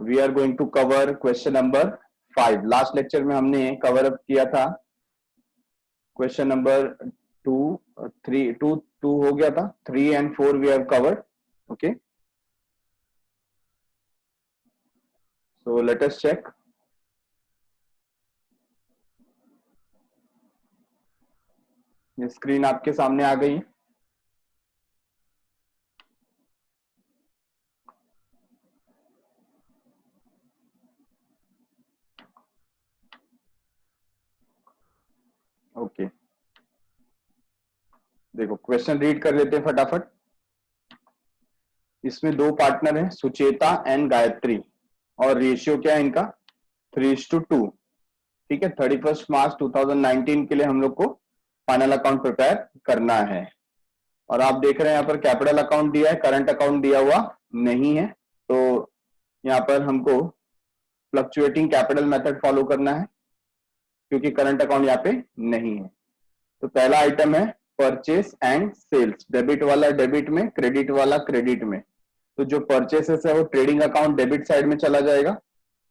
We are going to cover question number 5। Last lecture में हमने cover up किया था क्वेश्चन नंबर 2, 3, 2 हो गया था। 3 and 4 we have covered. Okay, so let us check. ये स्क्रीन आपके सामने आ गई। ओके, देखो क्वेश्चन रीड कर लेते हैं फटाफट। इसमें दो पार्टनर हैं, सुचेता एंड गायत्री, और रेशियो क्या है इनका 3:2। ठीक है, 31 मार्च 2019 के लिए हम लोग को फाइनल अकाउंट प्रिपेयर करना है। और आप देख रहे हैं यहाँ पर कैपिटल अकाउंट दिया है, करंट अकाउंट दिया हुआ नहीं है, तो यहाँ पर हमको फ्लक्चुएटिंग कैपिटल मेथड फॉलो करना है क्योंकि करंट अकाउंट यहाँ पे नहीं है। तो पहला आइटम है परचेस एंड सेल्स, डेबिट वाला डेबिट में, क्रेडिट वाला क्रेडिट में। तो जो परचेसेस है वो ट्रेडिंग अकाउंट डेबिट साइड में चला जाएगा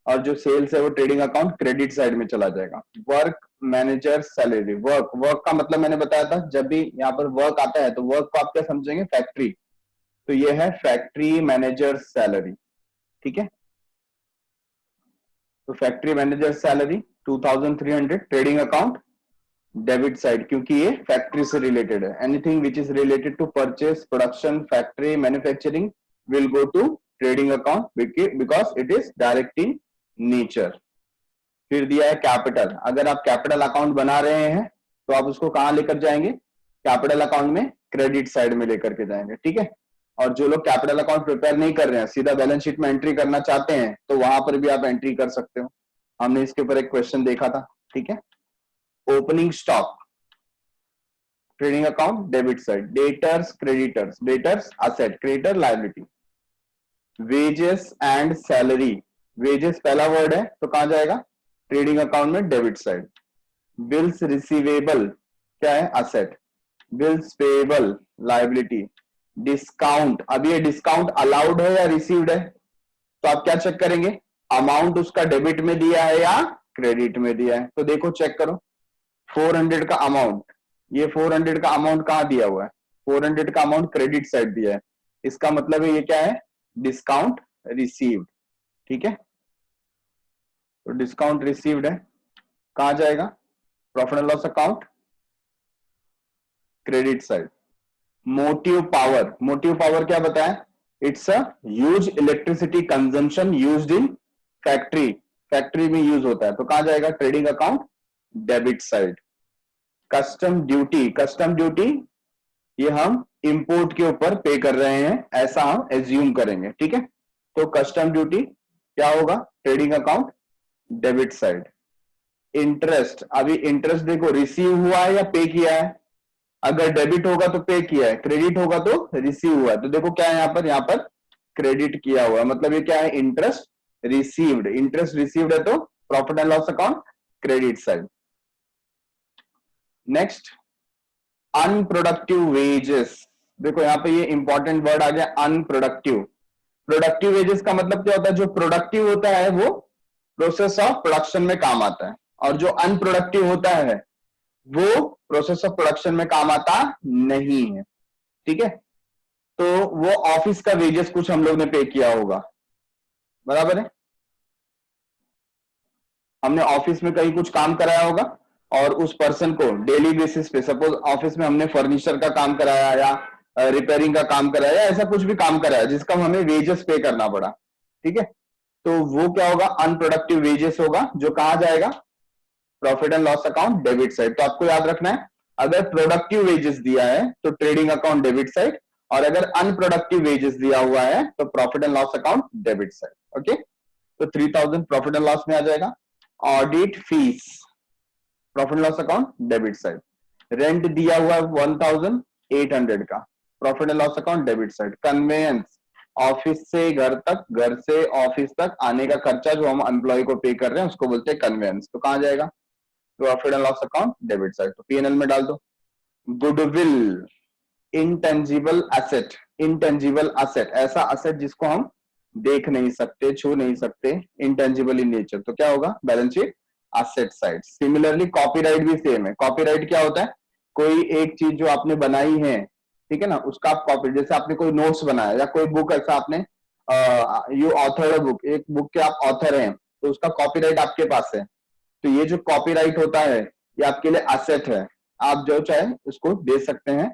और जो सेल्स है वो ट्रेडिंग अकाउंट क्रेडिट साइड में चला जाएगा। Work manager salary, work, work का मतलब मैंने बताया था, जब भी यहाँ पर वर्क आता है तो वर्क को आप क्या समझेंगे, फैक्ट्री। तो ये है फैक्ट्री मैनेजर सैलरी। ठीक है, तो factory manager salary 2300, trading account debit side, क्योंकि ये फैक्ट्री से रिलेटेड है। Anything which is related to purchase, production, factory, manufacturing will go to trading account because it is direct in nature. फिर दिया है कैपिटल। अगर आप कैपिटल अकाउंट बना रहे हैं तो आप उसको कहां लेकर जाएंगे, कैपिटल अकाउंट में क्रेडिट साइड में लेकर के जाएंगे। ठीक है, और जो लोग कैपिटल अकाउंट प्रिपेयर नहीं कर रहे हैं, सीधा बैलेंस शीट में एंट्री करना चाहते हैं, तो वहां पर भी आप एंट्री कर सकते हो। हमने इसके ऊपर एक क्वेश्चन देखा था। ठीक है, opening stock trading account debit side, debtors creditors, debtors asset, creditor liability. Wages and salary, wages पहला वर्ड है तो कहां जाएगा, ट्रेडिंग अकाउंट में डेबिट साइड। बिल्स रिसीवेबल क्या है, asset. Bills payable liability. Discount, अब ये डिस्काउंट अलाउड है या रिसीव्ड है, तो आप क्या चेक करेंगे, अमाउंट उसका डेबिट में दिया है या क्रेडिट में दिया है। तो देखो चेक करो, 400 का अमाउंट, ये 400 का अमाउंट कहां दिया हुआ है, 400 का अमाउंट क्रेडिट साइड दिया है, इसका मतलब है ये क्या है, डिस्काउंट रिसीव्ड। ठीक है, तो डिस्काउंट रिसीव्ड है, कहां जाएगा, profit and loss account credit side. Motive power, motive power क्या बताया, it's a huge electricity consumption used in factory, factory में यूज होता है, तो कहां जाएगा, trading account debit side. Custom duty, custom duty ये हम इंपोर्ट के ऊपर पे कर रहे हैं, ऐसा हम एज्यूम करेंगे। ठीक है, तो कस्टम ड्यूटी क्या होगा, trading account debit side. Interest, अभी इंटरेस्ट देखो रिसीव हुआ है या पे किया है, अगर डेबिट होगा तो पे किया है, क्रेडिट होगा तो रिसीव हुआ है। तो देखो क्या है यहाँ पर क्रेडिट किया हुआ है, मतलब ये क्या है, इंटरेस्ट रिसीव्ड। इंटरेस्ट रिसीव्ड है तो profit and loss account credit side. Next unproductive wages, देखो यहाँ पे ये इंपॉर्टेंट वर्ड आ गया अनप्रोडक्टिव। प्रोडक्टिव वेजेस का मतलब क्या होता है, जो प्रोडक्टिव होता है वो प्रोसेस ऑफ प्रोडक्शन में काम आता है, और जो अनप्रोडक्टिव होता है वो प्रोसेस ऑफ प्रोडक्शन में काम आता नहीं है। ठीक है, तो वो ऑफिस का वेजेस कुछ हम लोग ने पे किया होगा, बराबर है, हमने ऑफिस में कहीं कुछ काम कराया होगा और उस पर्सन को डेली बेसिस पे, सपोज ऑफिस में हमने फर्नीचर का काम कराया या रिपेयरिंग का काम कराया या ऐसा कुछ भी काम कराया जिसका हमें वेजेस पे करना पड़ा। ठीक है, तो वो क्या होगा, अनप्रोडक्टिव वेजेस होगा, जो कहां जाएगा, profit and loss account debit side. तो आपको याद रखना है, अगर प्रोडक्टिव वेजेस दिया है तो ट्रेडिंग अकाउंट डेबिट साइड, और अगर अनप्रोडक्टिव वेजेस दिया हुआ है तो profit and loss account debit side. Okay, तो 3000 प्रॉफिट एंड लॉस में आ जाएगा। Audit fees profit loss account debit side. Rent दिया हुआ है 1800 का, profit and loss account debit side. Conveyance, office से घर तक, घर से ऑफिस तक आने का खर्चा जो हम एम्प्लॉय को पे कर रहे हैं उसको बोलते हैं कन्वेयंस, तो कहां जाएगा, profit and loss account debit side. तो पीएनएल में डाल दो। Goodwill, intangible asset, intangible asset ऐसा एसेट जिसको हम देख नहीं सकते, छू नहीं सकते, इंटेंजिबल इन नेचर, तो क्या होगा? Balance sheet asset side. Similarly copyright भी सेम है। कॉपीराइट क्या होता है? कोई एक चीज जो आपने बनाई है, ठीक है ना, उसका आप कॉपी, जैसे आपने कोई नोट्स बनाया या कोई बुक ऐसा आपने यू ऑथर बुक, एक बुक के आप ऑथर हैं, तो उसका कॉपीराइट आपके पास है। तो ये जो कॉपीराइट होता है ये आपके लिए एसेट है, आप जो चाहे उसको दे सकते हैं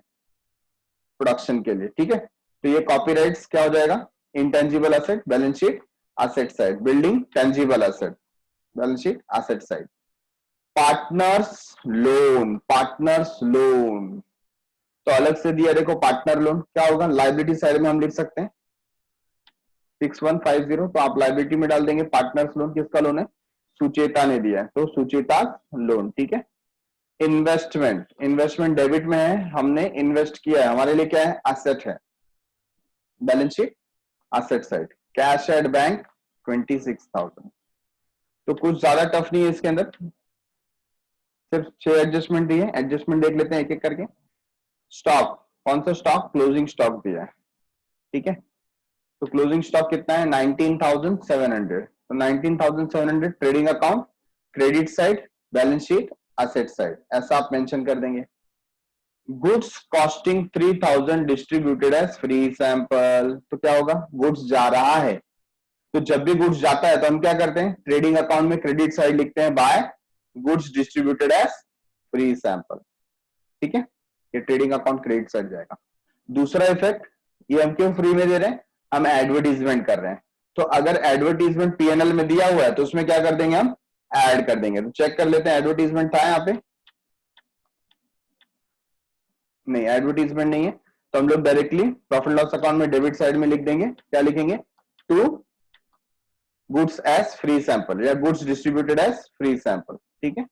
प्रोडक्शन के लिए, ठीक है। तो ये कॉपीराइट्स क्या हो जाएगा? Intangible asset, balance sheet asset side. Building tangible asset, balance sheet asset side. Partners loan, partners loan तो अलग से दिया, देखो पार्टनर लोन क्या होगा? लाइबिलिटी साइड में हम लिख सकते हैं 6150, तो आप लाइबिलिटी में डाल देंगे पार्टनर्स लोन। किसका लोन है? सुचेता ने दिया है, तो सुचेता लोन, ठीक है। इन्वेस्टमेंट, इन्वेस्टमेंट डेबिट में है, हमने इन्वेस्ट किया है, हमारे लिए क्या है? एसेट है, balance sheet asset side. Cash at bank 26,000, तो कुछ ज्यादा टफ नहीं है इसके अंदर, सिर्फ 6 एडजस्टमेंट दिए। एडजस्टमेंट देख लेते हैं एक एक करके। स्टॉक, कौन सा स्टॉक? क्लोजिंग स्टॉक दिया है, ठीक है। तो क्लोजिंग स्टॉक कितना है? 19,700, तो 19,700 trading account, credit side, balance sheet asset side, ऐसा आप मेंशन कर देंगे। Goods costing 3,000 distributed as free sample, तो क्या होगा? गुड्स जा रहा है, तो जब भी गुड्स जाता है तो हम क्या करते हैं? ट्रेडिंग अकाउंट में क्रेडिट साइड लिखते हैं by goods distributed as free sample, ठीक है। ये ट्रेडिंग अकाउंट क्रेडिट साइड जाएगा। दूसरा इफेक्ट, ये हम क्यों फ्री में दे रहे हैं? हम एडवर्टीजमेंट कर रहे हैं, तो अगर एडवर्टीजमेंट पीएनएल में दिया हुआ है तो उसमें क्या कर देंगे? हम ऐड कर देंगे। तो चेक कर लेते हैं, एडवर्टीजमेंट था यहाँ पे? नहीं, एडवर्टीजमेंट नहीं है, तो हम लोग डायरेक्टली प्रॉफिट लॉस अकाउंट में डेबिट साइड में लिख देंगे। क्या लिखेंगे? To goods as free sample या goods distributed as free sample, ठीक है।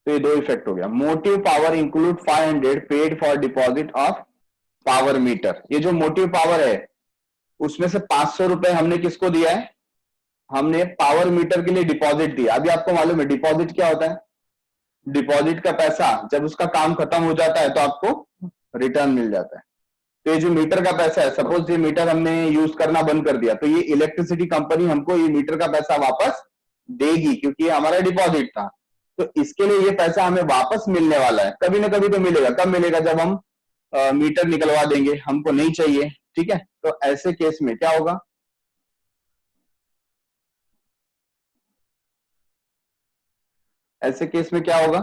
तो ये दो इफेक्ट हो गया। Motive power include 500 paid for deposit of power meter. ये जो मोटिव पावर है उसमें से 500 रुपए हमने किसको दिया है? हमने पावर मीटर के लिए डिपॉजिट दिया। अभी आपको मालूम है डिपॉजिट क्या होता है? डिपॉजिट का पैसा जब उसका काम खत्म हो जाता है तो आपको रिटर्न मिल जाता है। तो ये जो मीटर का पैसा है, सपोज ये मीटर हमने यूज करना बंद कर दिया, तो ये इलेक्ट्रिसिटी कंपनी हमको ये मीटर का पैसा वापस देगी, क्योंकि ये हमारा डिपॉजिट था। तो इसके लिए ये पैसा हमें वापस मिलने वाला है, कभी ना कभी तो मिलेगा। कब मिलेगा? जब हम मीटर निकलवा देंगे, हमको नहीं चाहिए, ठीक है। तो ऐसे केस में क्या होगा? ऐसे केस में क्या होगा?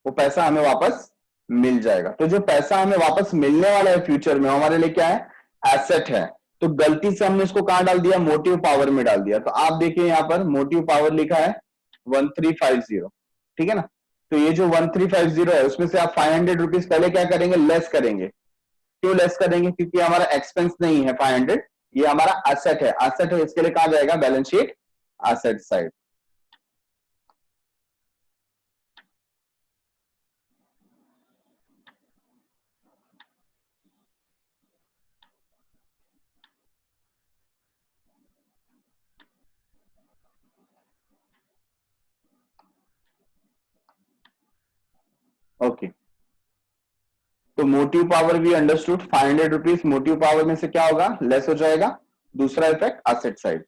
वो पैसा हमें वापस मिल जाएगा। तो जो पैसा हमें वापस मिलने वाला है फ्यूचर में, हमारे लिए क्या है? एसेट है। तो गलती से हमने इसको कहां डाल दिया? मोटिव पावर में डाल दिया। तो आप देखिए यहां पर मोटिव पावर लिखा है 1350, ठीक है ना। तो ये जो 1350 है उसमें से आप 500 रुपीज पहले क्या करेंगे? लेस करेंगे। क्यों लेस करेंगे? क्योंकि हमारा एक्सपेंस नहीं है 500, ये हमारा एसेट है। एसेट है, इसके लिए कहा जाएगा? Balance sheet asset side. Okay, तो मोटिव पावर भी अंडरस्टूड। 500 रुपीज मोटिव पावर में से क्या होगा? लेस हो जाएगा। दूसरा effect asset side.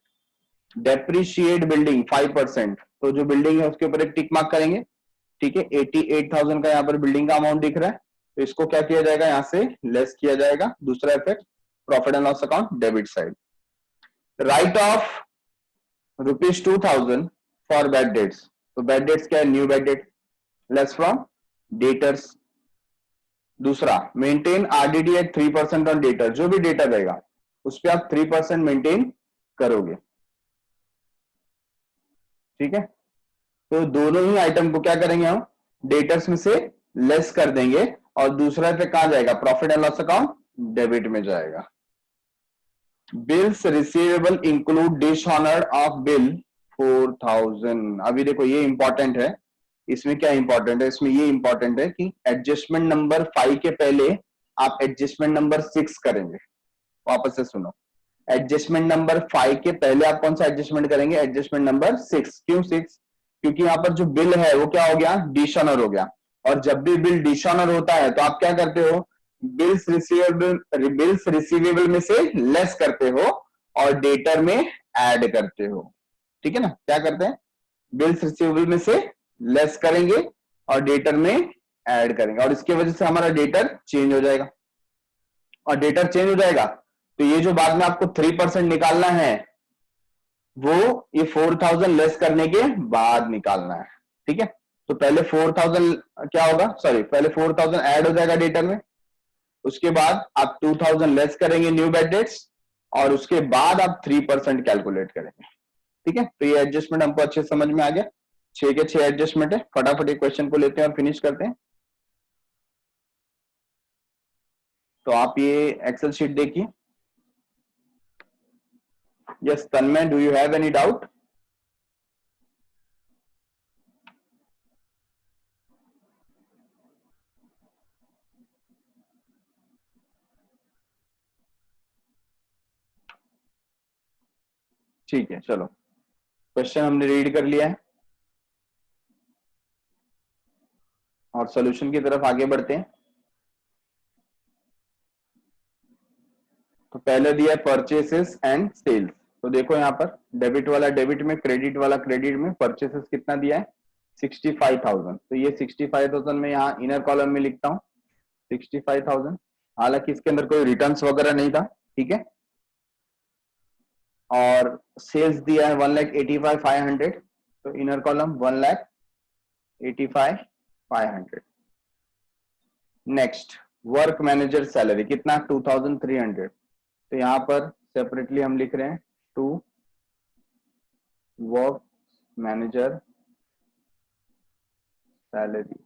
Depreciate building 5%, तो जो बिल्डिंग है उसके ऊपर एक टिक मार्क करेंगे, ठीक है। 88,000 का यहाँ पर बिल्डिंग का अमाउंट दिख रहा है, तो इसको क्या किया जाएगा? यहाँ से लेस किया जाएगा। दूसरा effect profit and loss account debit side. Write off ₹2,000 for bad debts, तो बैड डेट्स क्या है? New bad debt, less from debtors. दूसरा, maintain RDD at 3% on debtor, जो भी डेटा रहेगा उस पर आप 3% मेंटेन करोगे, ठीक है। तो दोनों ही आइटम को क्या करेंगे? हम डेटर्स में से लेस कर देंगे, और दूसरा पे कहां जाएगा? Profit and loss account debit में जाएगा। Bills receivable include dishonoured of bill 4,000। अभी देखो ये इंपॉर्टेंट है। इसमें क्या इंपॉर्टेंट है? इसमें ये इंपॉर्टेंट है कि एडजस्टमेंट नंबर 5 के पहले आप एडजस्टमेंट नंबर 6 करेंगे। वापस से सुनो, एडजस्टमेंट नंबर 5 के पहले आप कौन सा एडजस्टमेंट करेंगे? Adjustment number 6। क्यों 6? क्योंकि यहाँ पर जो बिल है वो क्या हो गया? डिसऑनर हो गया। और जब भी बिल डिसऑनर होता है तो आप क्या करते हो? बिल्स रिसीवेबल में से लेस करते हो और डेटर में ऐड करते हो, ठीक है ना। क्या करते हैं, बिल्स रिसीवेबल में से लेस करेंगे और डेटर में ऐड करेंगे, और इसकी वजह से हमारा डेटर चेंज हो जाएगा, और डेटर चेंज हो जाएगा तो ये जो बाद में आपको 3% निकालना है वो ये 4000 लेस करने के बाद निकालना है, ठीक है। तो पहले 4000 क्या होगा, सॉरी पहले 4000 ऐड हो जाएगा डेटर में, उसके बाद आप 2000 लेस करेंगे न्यू बेड डेट्स, और उसके बाद आप 3% कैलकुलेट करेंगे, ठीक है। तो ये एडजस्टमेंट हमको अच्छे समझ में आ गया, 6 के 6 एडजस्टमेंट है। फटाफट एक क्वेश्चन को लेते हैं और फिनिश करते हैं। तो आप ये एक्सेल शीट देखिए। Yes Tanmay, do you have any doubt? ठीक है, चलो क्वेश्चन हमने रीड कर लिया है और सॉल्यूशन की तरफ आगे बढ़ते हैं। तो पहले दिया है परचेसेस एंड सेल्स। तो देखो यहाँ पर डेबिट वाला डेबिट में, क्रेडिट वाला क्रेडिट में, परचेसेस कितना दिया है 65,000। तो ये 65,000 में यहाँ इनर कॉलम में लिखता हूँ 65,000। हालांकि इसके अंदर कोई रिटर्न्स वगैरह नहीं था, ठीक है। और सेल्स दिया है 1,85,500, तो inner column 1,85,500। Next work manager salary कितना 2,300। तो यहाँ पर सेपरेटली हम लिख रहे हैं टू वर्क मैनेजर सैलरी,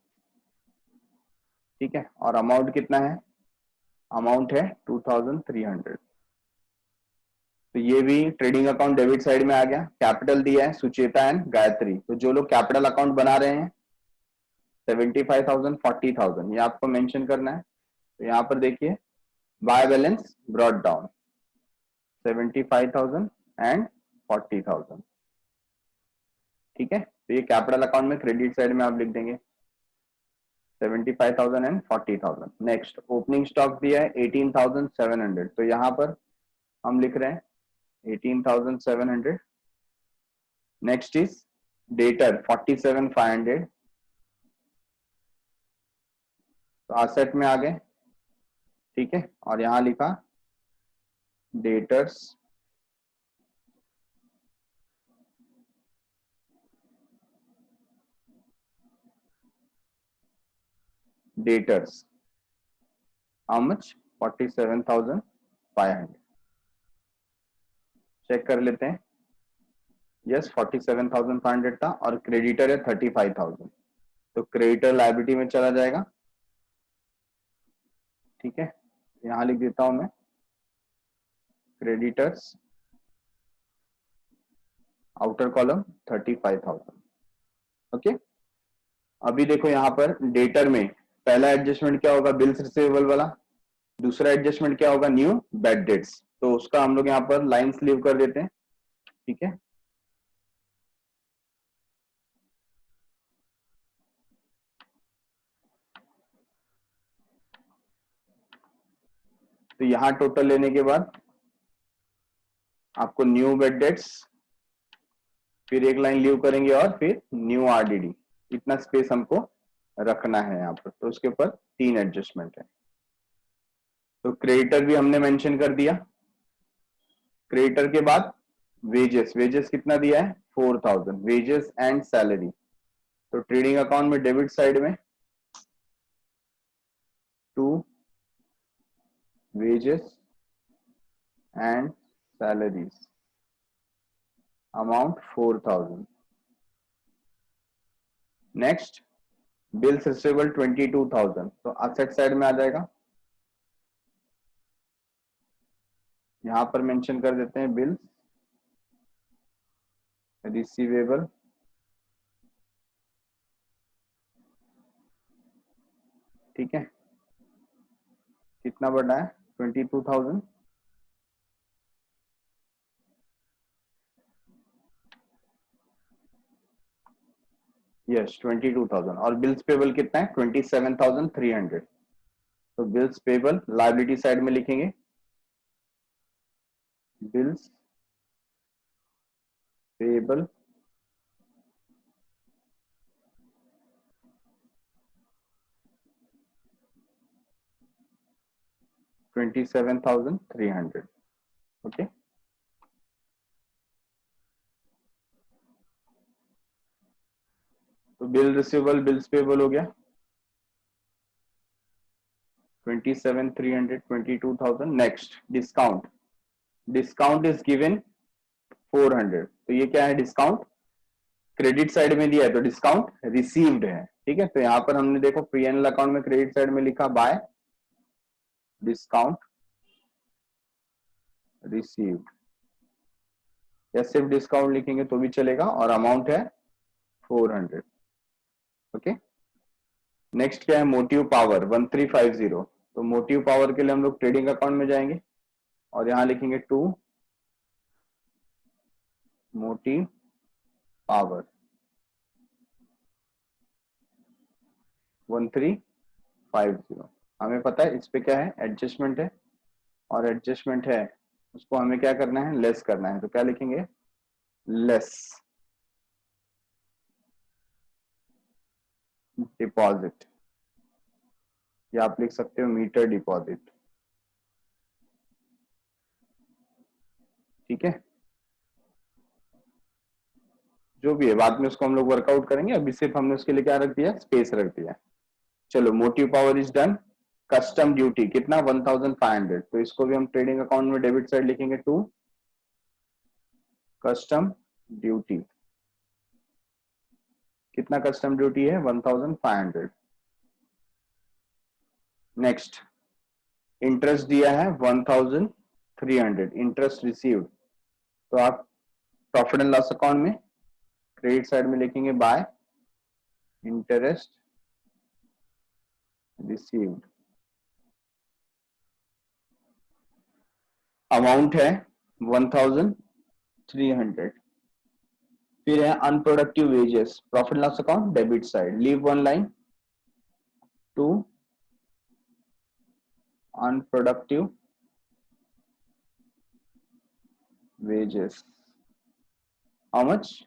ठीक है। और अमाउंट कितना है, अमाउंट है 2,300। तो ये भी ट्रेडिंग अकाउंट डेबिट साइड में आ गया। कैपिटल दिया है सुचेता एंड गायत्री, तो जो लोग कैपिटल अकाउंट बना रहे हैं 75,000 40,000 ये आपको मेंशन करना है। तो यहाँ पर देखिए by balance brought down 75,000 and 40,000, ठीक है। तो ये कैपिटल अकाउंट में क्रेडिट साइड में आप लिख देंगे 75,000 एंड 40,000। नेक्स्ट ओपनिंग स्टॉक दिया है 18,700, तो यहाँ पर हम लिख रहे हैं 18,700। नेक्स्ट इज डेटर 47,500, तो असेट में आ गए, ठीक है। और यहाँ लिखा debtors debtors how much 47,500। Check कर लेते हैं। यस 47,500 था, और क्रेडिटर है 35,000, तो क्रेडिटर लायबिलिटी में चला जाएगा, ठीक है। यहाँ लिख देता हूं मैं क्रेडिटर्स आउटर कॉलम 35,000, ओके। अभी देखो यहाँ पर डेटर में पहला एडजस्टमेंट क्या होगा, बिल्स रिसीवेबल वाला। दूसरा एडजस्टमेंट क्या होगा, न्यू बैड डेट्स। तो उसका हम लोग यहाँ पर लाइंस लीव कर देते हैं, ठीक है। तो यहाँ टोटल लेने के बाद आपको न्यू बेड डेट्स, फिर एक लाइन लीव करेंगे और फिर न्यू आरडीडी, इतना स्पेस हमको रखना है यहाँ पर। तो उसके ऊपर 3 एडजस्टमेंट है। तो क्रेडिटर भी हमने मेंशन कर दिया। क्रेडिटर के बाद वेजेस, वेजेस कितना दिया है 4,000, वेजेस एंड सैलरी। तो ट्रेडिंग अकाउंट में डेबिट साइड में to wages and salaries amount 4,000। Next bills receivable 22,000, तो असेट साइड में आ जाएगा। यहां पर मेंशन कर देते हैं बिल्स रिसीवेबल, ठीक है। कितना बढ़ना है 22,000, यस 22,000। और बिल्स पेबल कितना है 27,300, तो बिल्स पेबल लायबिलिटी साइड में लिखेंगे बिल्स पेबल 27,300. ओके, तो बिल रिसीवेबल बिल्स पेबल हो गया 27,300, 22,000. Next discount, discount is given 400. तो ये क्या है? डिस्काउंट क्रेडिट साइड में दिया है तो डिस्काउंट रिसीव्ड है. ठीक है, तो यहां पर हमने देखो पीएनएल अकाउंट में क्रेडिट साइड में लिखा बाय डिस्काउंट रिसीव्ड, या सिर्फ डिस्काउंट लिखेंगे तो भी चलेगा, और अमाउंट है 400. ओके, नेक्स्ट क्या है? Motive power 1350. तो मोटिव पावर के लिए हम लोग ट्रेडिंग अकाउंट में जाएंगे और यहां लिखेंगे टू मोटिव पावर 1350. हमें पता है इस पे क्या है? एडजस्टमेंट है, और एडजस्टमेंट है उसको हमें क्या करना है? लेस करना है. तो क्या लिखेंगे? लेस डिपॉजिट, या आप लिख सकते हो मीटर डिपॉजिट. ठीक है, जो भी है बाद में उसको हम लोग वर्कआउट करेंगे, अभी सिर्फ हमने उसके लिए क्या रख दिया? स्पेस रख दिया. चलो, motive power is done. Custom duty कितना? 1500. तो इसको भी हम ट्रेडिंग अकाउंट में डेबिट साइड लिखेंगे टू कस्टम ड्यूटी. कितना कस्टम ड्यूटी है? 1500. नेक्स्ट, इंटरेस्ट दिया है 1300. इंटरेस्ट रिसीव्ड, तो आप प्रॉफिट एंड लॉस अकाउंट में क्रेडिट साइड में लिखेंगे बाय इंटरेस्ट रिसीव्ड. अमाउंट है 1300. फिर है unproductive wages, profit loss account debit side. Leave one line to unproductive wages. How much?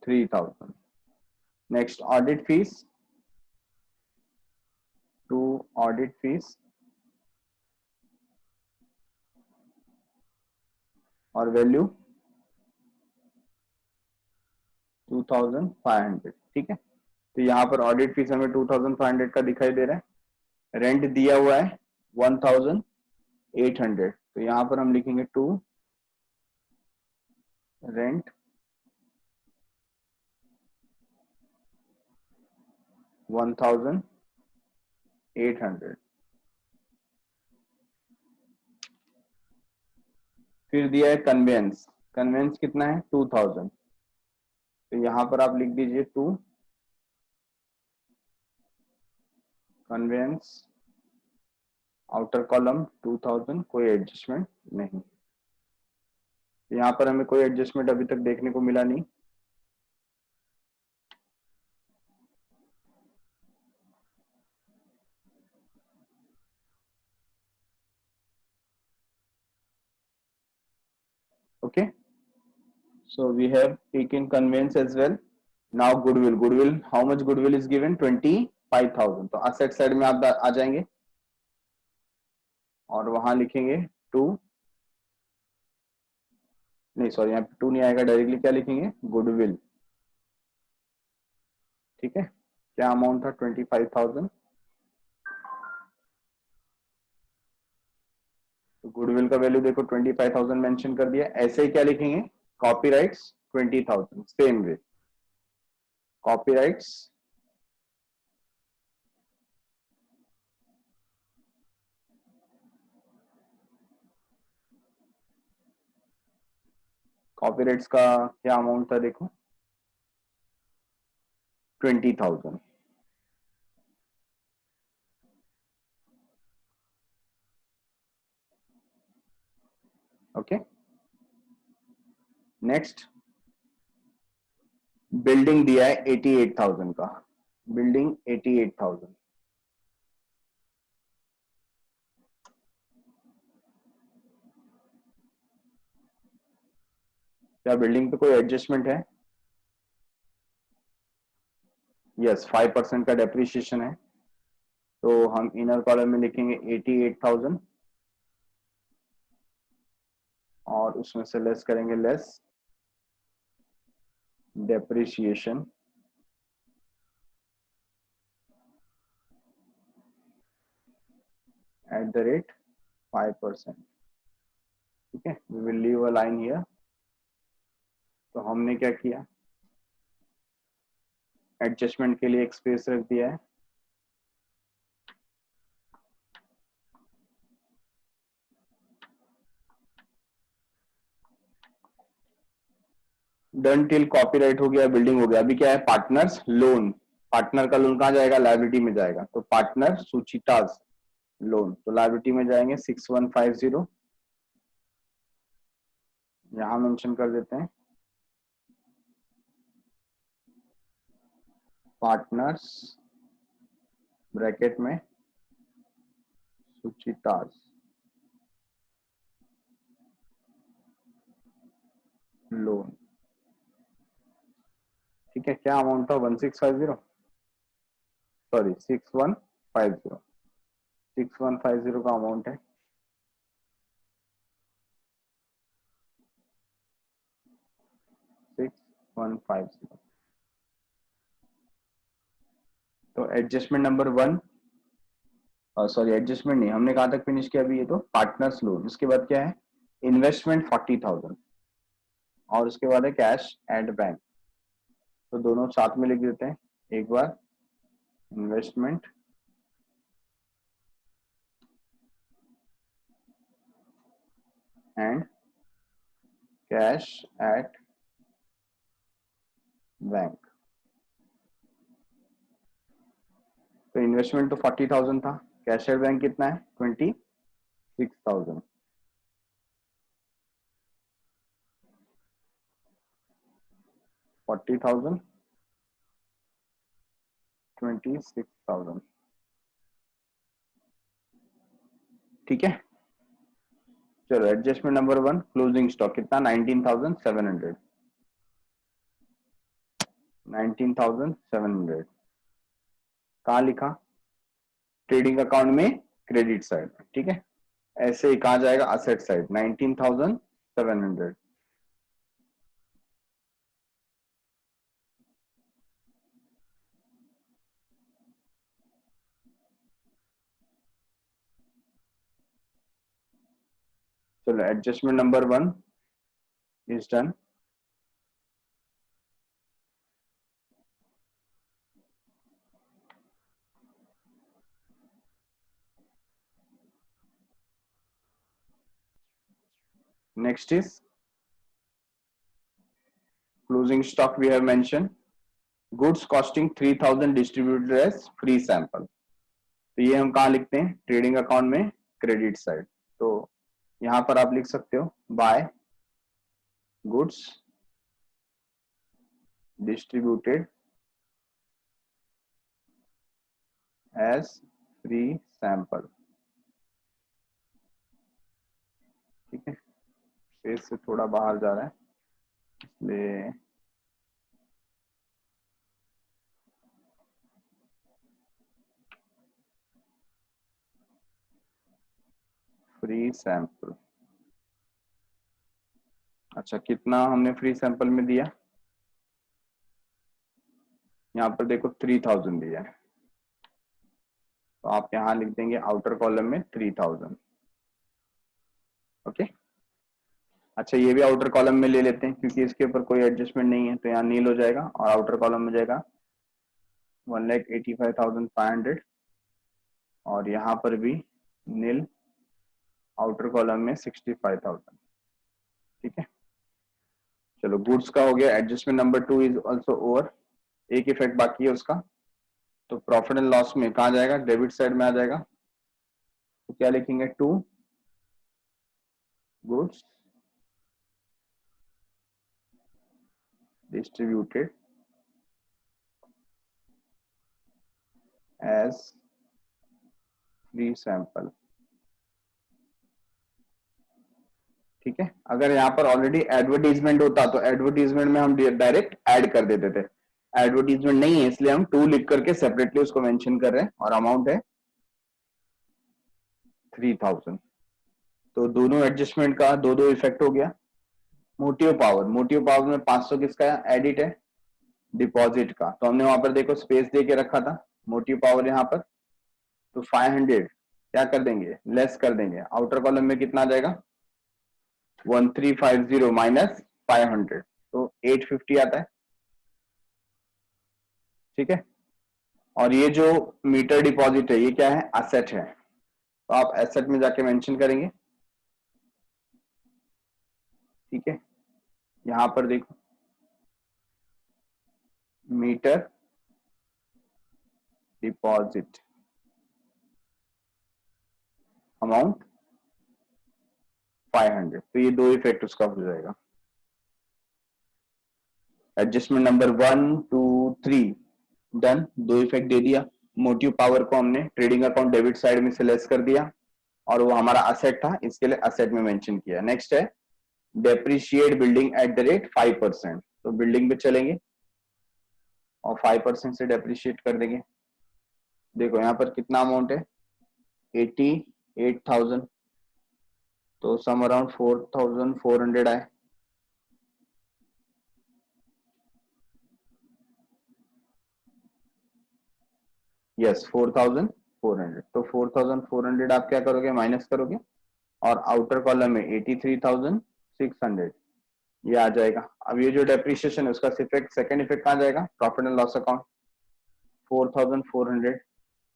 3000. Next, audit fees to audit fees और value 2500. ठीक है, तो यहाँ पर ऑडिट फीस हमें 2500 का दिखाई दे रहा है. रेंट दिया हुआ है 1800. तो यहाँ पर हम लिखेंगे टू रेंट 1800. फिर दिया है कन्वेंस. कन्वेंस कितना है? 2000. तो यहाँ पर आप लिख दीजिए टू कन्वेंस आउटर कॉलम 2000. कोई एडजस्टमेंट नहीं, यहाँ पर हमें कोई एडजस्टमेंट अभी तक देखने को मिला नहीं. Okay, so we have taken conveyance as well. Now goodwill. Goodwill, how much goodwill is given? 25,000. तो asset side में आप आ जाएंगे और वहां लिखेंगे टू, नहीं सॉरी, यहाँ पे टू नहीं आएगा, डायरेक्टली क्या लिखेंगे? गुडविल. ठीक है, क्या अमाउंट था? 25,000. तो गुडविल का वैल्यू देखो 25,000 मेंशन कर दिया. ऐसे ही क्या लिखेंगे? Copyrights 20,000. Same way copyrights copyrights का क्या अमाउंट था देखो? 20,000. ओके, नेक्स्ट, बिल्डिंग दिया है 88,000 का. बिल्डिंग 88,000. क्या बिल्डिंग पे कोई एडजस्टमेंट है? यस, 5% का डेप्रिसिएशन है, तो हम इनर कॉलम में लिखेंगे 88,000 और उसमें से लेस करेंगे less depreciation at the rate 5%। ठीक है, we will leave a line here. तो हमने क्या किया, एडजस्टमेंट के लिए एक स्पेस रख दिया है। डन टिल कॉपीराइट हो गया, बिल्डिंग हो गया। अभी क्या है, पार्टनर्स लोन। पार्टनर का लोन कहाँ जाएगा, लायबिलिटी में जाएगा। तो पार्टनर सुचिताज लोन, तो लायबिलिटी में जाएंगे 6150, यहां मेंशन कर देते हैं पार्टनर्स ब्रैकेट में सुचिताज लोन। ठीक है, क्या अमाउंट था, 1650, सॉरी 6150, 6150 का अमाउंट है। 6150। तो एडजस्टमेंट नंबर 1, सॉरी एडजस्टमेंट नहीं, हमने कहाँ तक फिनिश किया अभी, ये तो पार्टनर्स लोन। इसके बाद क्या है, इन्वेस्टमेंट 40,000 और उसके बाद है कैश एट बैंक। तो दोनों साथ में लिख देते हैं एक बार, investment and cash at bank. तो इन्वेस्टमेंट तो 40,000 था, कैश एट बैंक कितना है 26,000। 40,000 26,000। ठीक है, चलो एडजस्टमेंट नंबर 1, क्लोजिंग स्टॉक कितना 19,700, 19,700 कहाँ लिखा, ट्रेडिंग अकाउंट में क्रेडिट साइड। ठीक है, ऐसे ही कहा जाएगा असेट साइड 19,700। चलो adjustment number 1 is done. Next is closing stock, we have mention goods costing 3,000 distributed as free sample. तो ये हम कहाँ लिखते हैं, ट्रेडिंग अकाउंट में क्रेडिट साइड। तो यहां पर आप लिख सकते हो by goods distributed as free sample. ठीक है, पेज से थोड़ा बाहर जा रहा है इसलिए फ्री सैंपल। अच्छा, कितना हमने फ्री सैंपल में दिया, यहाँ पर देखो 3,000 दिया है, तो आप यहां लिख देंगे आउटर कॉलम में 3,000। ओके, अच्छा ये भी आउटर कॉलम में ले लेते हैं क्योंकि इसके ऊपर कोई एडजस्टमेंट नहीं है, तो यहाँ नील हो जाएगा और आउटर कॉलम में जाएगा 1,85,500 और यहाँ पर भी नील, आउटर कॉलम में 65,000। ठीक है, चलो गुड्स का हो गया। Adjustment number 2 is also over, एक इफेक्ट बाकी है उसका। तो प्रॉफिट एंड लॉस में कहा जाएगा, डेबिट साइड में आ जाएगा। तो क्या लिखेंगे, to goods distributed as free sample. ठीक है, अगर यहाँ पर ऑलरेडी एडवर्टीजमेंट होता तो एडवर्टीजमेंट में हम डायरेक्ट ऐड कर देते थे, एडवर्टीजमेंट नहीं है इसलिए हम 2 लिख करके सेपरेटली उसको मेंशन कर रहे हैं और अमाउंट है 3000। तो दोनों एडजस्टमेंट का दो दो इफेक्ट हो गया। मोटिव पावर में 500 किसका एडिट है, डिपॉजिट का, तो हमने वहां पर देखो स्पेस दे के रखा था मोटिव पावर यहाँ पर, तो 500 क्या कर देंगे, लेस कर देंगे, आउटर कॉलम में कितना आ जाएगा 1350 माइनस 500, तो 850 आता है। ठीक है, और ये जो मीटर डिपॉजिट है ये क्या है, असेट है, तो आप एसेट में जाके मेंशन करेंगे। ठीक है, यहां पर देखो मीटर डिपॉजिट अमाउंट 500, तो ये दो इफेक्ट उसका हो जाएगा। एडजस्टमेंट नंबर 1 2 3 डन, दो इफेक्ट दे दिया। मोटिव पावर को हमने ट्रेडिंग अकाउंट डेबिट साइड में से लेस कर दिया और वो हमारा असेट था, इसके लिए असेट में मेंशन किया। नेक्स्ट है depreciate building at the rate 5%, तो बिल्डिंग पे चलेंगे और 5% से डेप्रिशिएट कर देंगे। देखो यहाँ पर कितना अमाउंट है 88,000, तो सम अराउंड 4,400 आए। यस 4,400, तो 4,400 आप क्या करोगे, माइनस करोगे और आउटर कॉलम में 83,600 ये आ जाएगा। अब ये जो डेप्रिशिएशन है उसका इफेक्ट, सेकंड इफेक्ट कहाँ जाएगा, प्रॉफिट एंड लॉस अकाउंट 4,400,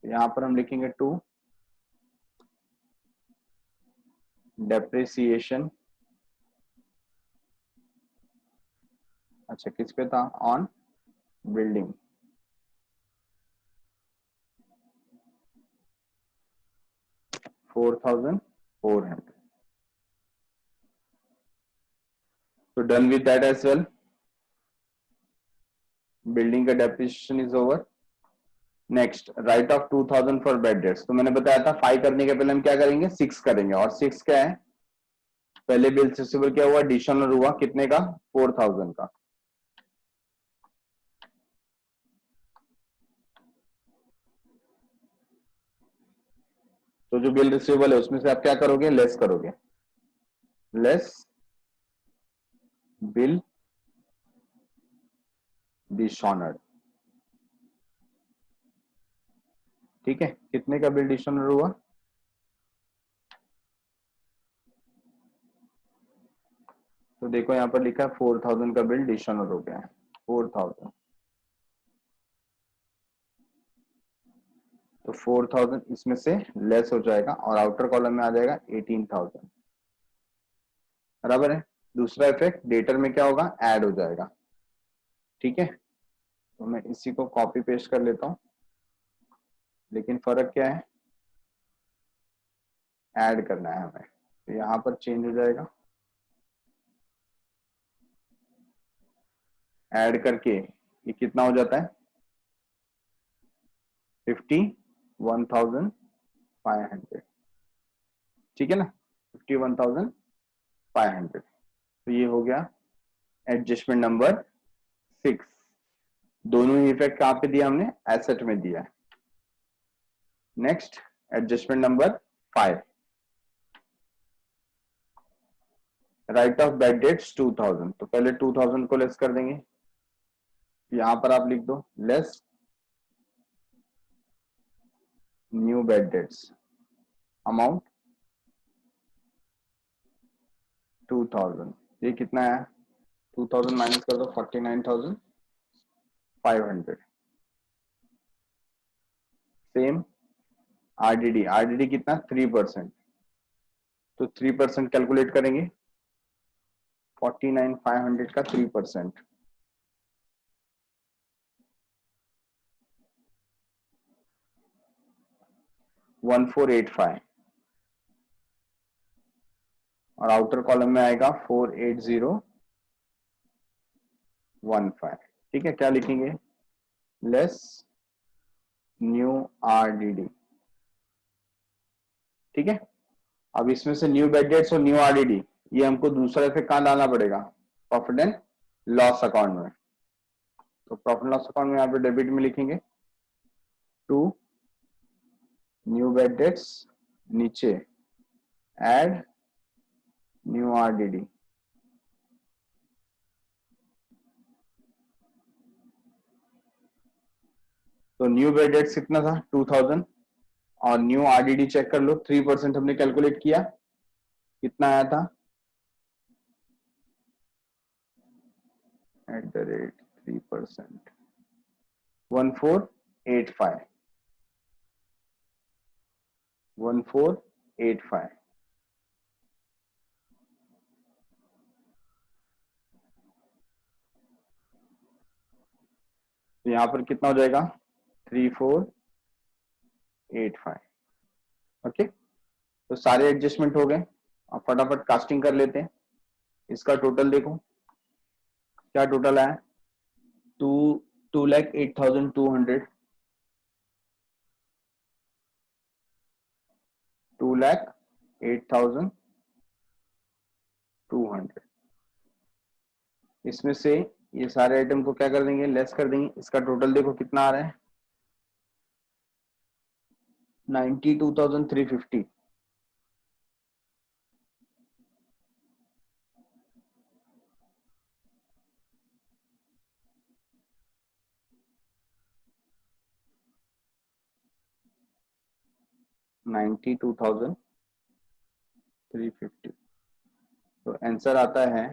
यहाँ पर हम लिखेंगे 2 डेप्रिसिएशन, अच्छा किस पे था, on building, $4,400। So done with that as well. Building का depreciation is over. Next write off 2,000 for bad debts, तो मैंने बताया था 5 करने के पहले हम क्या करेंगे 6 करेंगे, और 6 क्या है, पहले बिल रिसीवेबल क्या हुआ, एडिशनल हुआ कितने का 4,000 का। तो जो बिल रिसीवेबल है उसमें से आप क्या करोगे, लेस करोगे, लेस बिल डिसऑनर्ड। ठीक है, कितने का बिल डिसऑनर हुआ, तो देखो यहाँ पर लिखा है 4,000 का बिल डिसऑनर हो गया है, 4,000, तो 4,000 इसमें से लेस हो जाएगा और आउटर कॉलम में आ जाएगा 18,000, बराबर है। दूसरा इफेक्ट डेटर में क्या होगा, ऐड हो जाएगा। ठीक है, तो मैं इसी को कॉपी पेस्ट कर लेता हूं, लेकिन फर्क क्या है, ऐड करना है हमें, तो यहां पर चेंज हो जाएगा, ऐड करके ये कितना हो जाता है 51,500। ठीक है ना, 51,500, तो ये हो गया एडजस्टमेंट नंबर 6। दोनों ही इफेक्ट कहां पे दिया हमने, एसेट में दिया है। Next adjustment number 5, right of bad debts 2,000, तो पहले 2,000 को लेस कर देंगे, यहां पर आप लिख दो less new bad dates amount 2,000, ये कितना है 2,000 माइनस कर दो 49,500। सेम आरडीडी, आरडीडी कितना 3%, तो 3% कैलकुलेट करेंगे, 49,500 का 3%, 1485, और आउटर कॉलम में आएगा 48015। ठीक है, क्या लिखेंगे, लेस न्यू आरडीडी। ठीक है, अब इसमें से न्यू बेड डेट्स और न्यू आरडीडी ये हमको दूसरा इफेक्ट कहाँ डालना पड़ेगा, प्रॉफिट एंड लॉस अकाउंट में। तो प्रॉफिट लॉस अकाउंट में यहाँ पे डेबिट में लिखेंगे टू न्यू बैड डेट्स, नीचे एड न्यू आरडीडी। तो न्यू बैड डेट्स कितना था 2000, और न्यू आरडीडी चेक कर लो 3% हमने कैलकुलेट किया, कितना आया था एट द रेट 3%, 1485, 1485। तो यहां पर कितना हो जाएगा 3485। ओके, तो सारे एडजस्टमेंट हो गए। अब फटाफट कास्टिंग कर लेते हैं। इसका टोटल देखो क्या टोटल आया, 2,08,200, 2,08,200। इसमें से ये सारे आइटम को क्या कर देंगे, लेस कर देंगे। इसका टोटल देखो कितना आ रहा है 92,350। 92,350। तो आंसर आता है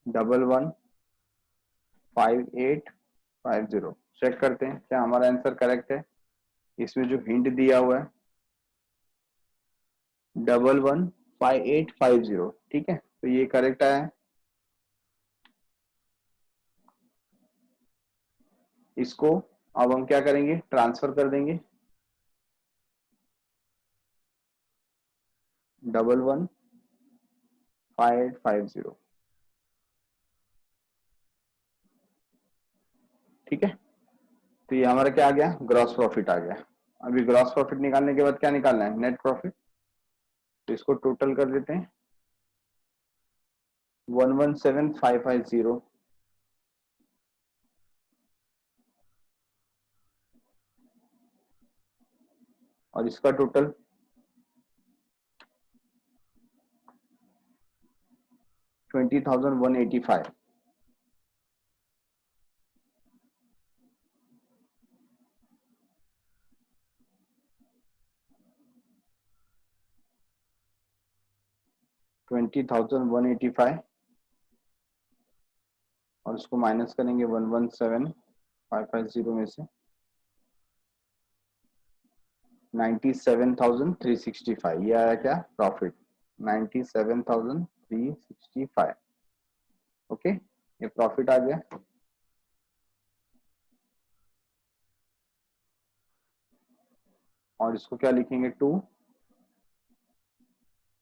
115850। चेक करते हैं क्या हमारा आंसर करेक्ट है। इसमें जो हिंट दिया हुआ है 115850, ठीक है, तो ये करेक्ट आया है। इसको अब हम क्या करेंगे, ट्रांसफर कर देंगे 115850, ठीक है। तो ये हमारा क्या आ गया, ग्रॉस प्रॉफिट आ गया। अभी ग्रॉस प्रॉफिट निकालने के बाद क्या निकालना है, नेट प्रॉफिट। तो इसको टोटल कर देते हैं 117550, और इसका टोटल 20,185। 20,185, और इसको माइनस करेंगे 117550 में से 97,365। ये आया क्या, प्रॉफिट 97,365। ओके, ये प्रॉफिट आ गया। और इसको क्या लिखेंगे, to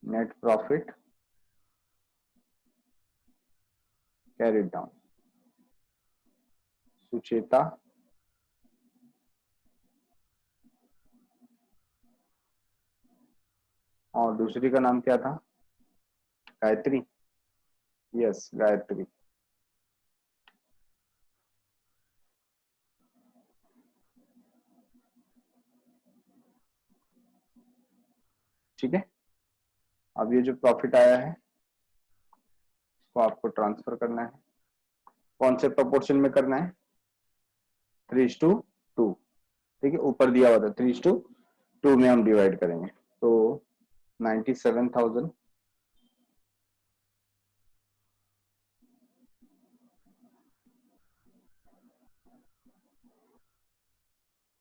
net profit carried down, Sucheta और दूसरी का नाम क्या था, गायत्री। यस, गायत्री। ठीक है, अब ये जो प्रॉफिट आया है इसको आपको ट्रांसफर करना है। कौन से प्रोपोर्शन में करना है, 3:2। ठीक है, ऊपर दिया हुआ था 3:2 में हम डिवाइड करेंगे। तो 97,000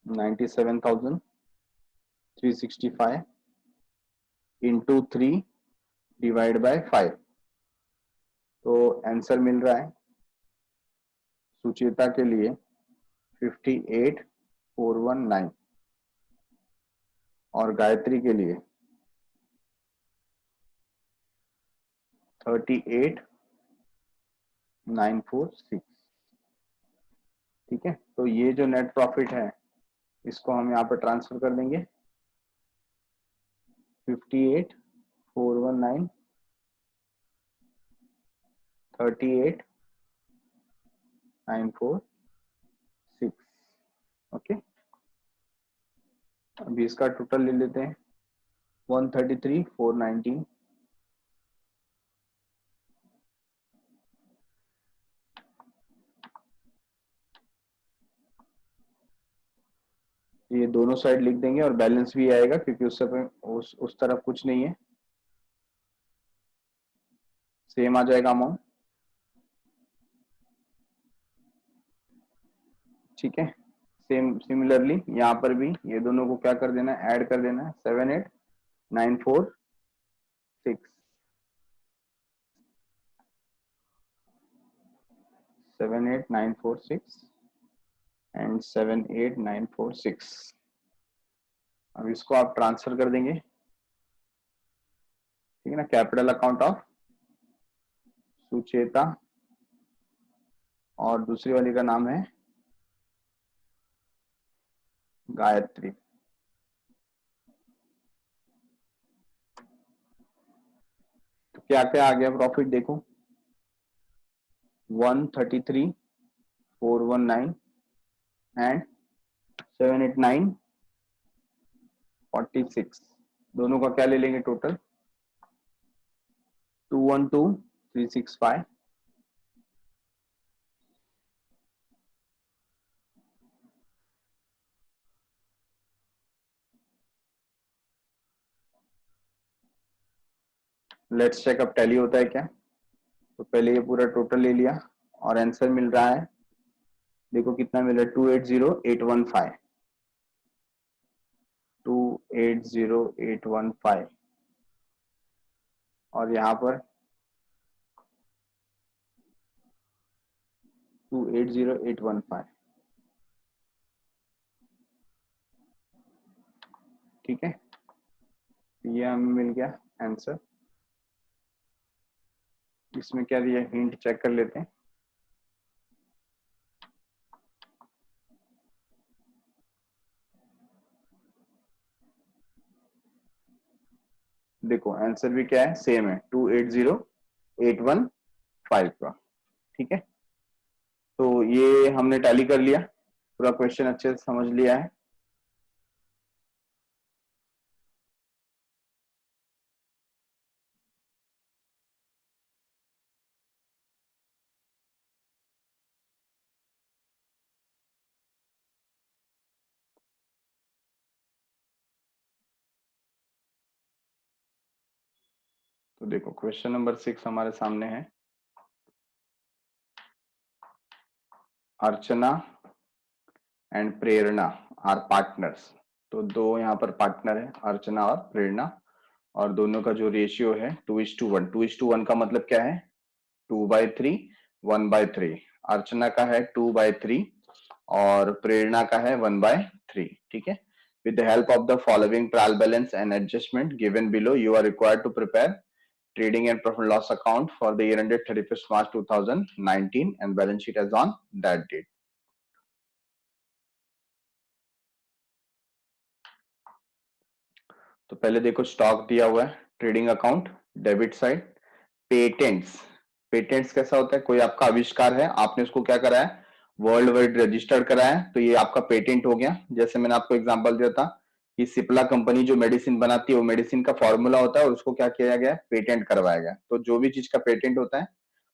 97,365 इंटू 3 डिवाइड बाय 5। तो आंसर मिल रहा है सुचेता के लिए 58,419, और गायत्री के लिए 38,946। ठीक है, तो ये जो नेट प्रॉफिट है इसको हम यहाँ पर ट्रांसफर कर देंगे 58,419 38,946। ओके, अभी इसका टोटल ले लेते हैं 133,419। ये दोनों साइड लिख देंगे और बैलेंस भी आएगा क्योंकि उस समय उस तरफ कुछ नहीं है, सेम आ जाएगा अमाउंट। ठीक है, सेम सिमिलरली यहाँ पर भी ये दोनों को क्या कर देना है, ऐड कर देना है 78946 78946 एंड 78946। अब इसको आप ट्रांसफर कर देंगे, ठीक है ना, कैपिटल अकाउंट ऑफ सुचेता और दूसरी वाली का नाम है गायत्री। तो क्या क्या आ गया प्रॉफिट देखो, 133,419 एंड 78946। दोनों का क्या ले लेंगे टोटल, 212,365 लेट्स चेक अब टैली होता है क्या। तो पहले ये पूरा टोटल ले लिया और आंसर मिल रहा है, देखो कितना मिल रहा है, 280,815 280,815 और यहाँ पर 280,815। ठीक है, ये हमें मिल गया आंसर। इसमें क्या दिया, हिंट चेक कर लेते हैं। देखो आंसर भी क्या है, सेम है 280,815 का। ठीक है, तो ये हमने टैली कर लिया, पूरा क्वेश्चन अच्छे से समझ लिया है। तो देखो क्वेश्चन नंबर 6 हमारे सामने है। अर्चना एंड प्रेरणा आर पार्टनर्स। तो दो यहाँ पर पार्टनर है, अर्चना और प्रेरणा, और दोनों का जो रेशियो है 2:1। 2:1 का मतलब क्या है, 2/3 1/3। अर्चना का है 2/3 और प्रेरणा का है 1/3। ठीक है, with the help of the following trial balance and adjustment given below, you are required to prepare trading and profit loss account for the year ended 31st March 2019 and balance sheet as on that date. तो पहले देखो stock दिया हुआ है, trading account debit side, patents. Patents कैसा होता है, कोई आपका आविष्कार है, आपने उसको क्या करा है, वर्ल्ड वाइड रजिस्टर्ड करा है, तो ये आपका पेटेंट हो गया। जैसे मैंने आपको एग्जांपल दिया था कि सिप्ला कंपनी जो मेडिसिन बनाती है वो मेडिसिन का फॉर्मूला होता है और उसको क्या किया गया, पेटेंट करवाया गया। तो जो भी चीज का पेटेंट होता है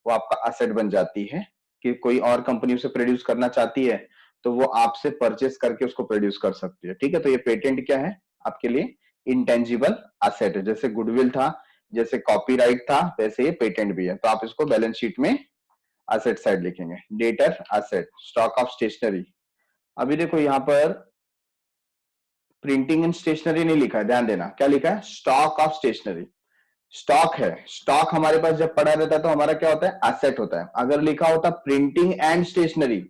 वो आपका असेट बन जाती है, कि कोई और कंपनी उसे प्रोड्यूस करना चाहती है तो वो आपसे परचेस करके उसको प्रोड्यूस कर सकती है। ठीक है, तो ये पेटेंट क्या है आपके लिए, इंटेंजिबल असेट है। जैसे गुडविल था, जैसे कॉपीराइट था, वैसे ये पेटेंट भी है। तो आप इसको बैलेंस शीट में असेट साइड लिखेंगे। Debtor asset, stock of stationery. अभी देखो यहाँ पर प्रिंटिंग एंड स्टेशनरी नहीं लिखा है, ध्यान देना, क्या लिखा है, स्टॉक ऑफ स्टेशनरी। स्टॉक है, स्टॉक हमारे पास जब पड़ा रहता है तो हमारा क्या होता है, एसेट होता है। अगर लिखा होता प्रिंटिंग एंड स्टेशनरी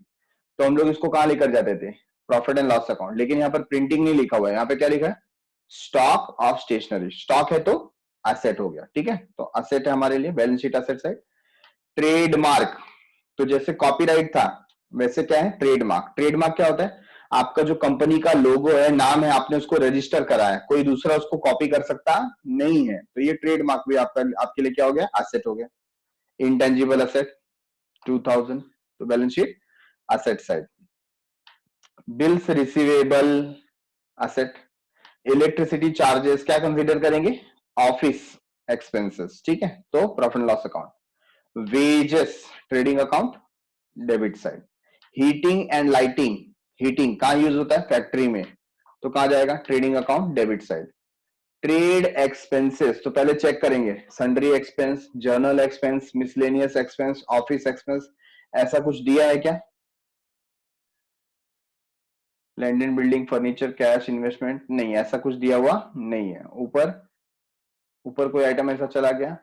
तो हम लोग इसको कहां लेकर जाते थे, प्रॉफिट एंड लॉस अकाउंट। लेकिन यहाँ पर प्रिंटिंग नहीं लिखा हुआ है, यहाँ पे क्या लिखा है, स्टॉक ऑफ स्टेशनरी। स्टॉक है तो एसेट हो गया। ठीक है, तो एसेट है हमारे लिए, balance sheet asset side. Trademark, तो जैसे कॉपीराइट था वैसे क्या है, ट्रेडमार्क। ट्रेडमार्क क्या होता है, आपका जो कंपनी का लोगो है, नाम है, आपने उसको रजिस्टर करा है, कोई दूसरा उसको कॉपी कर सकता नहीं है, तो ये ट्रेडमार्क भी आपका आपके लिए क्या हो गया, एसेट हो गया। इंटेंजिबल असेट 2000, तो balance sheet asset side. Bills receivable asset. Electricity charges क्या कंसीडर करेंगे? Office expenses. ठीक है, तो profit and loss account. Wages trading account debit side. Heating and lighting. Heating कहां यूज होता है? फैक्ट्री में, तो कहां जाएगा? Trading account debit side. Trade expenses तो पहले चेक करेंगे, sundry expense, journal expense, miscellaneous expense, office expense, ऐसा कुछ दिया है क्या? Land and building, furniture, cash, investment, नहीं ऐसा कुछ दिया हुआ नहीं है. ऊपर ऊपर कोई आइटम ऐसा चला गया?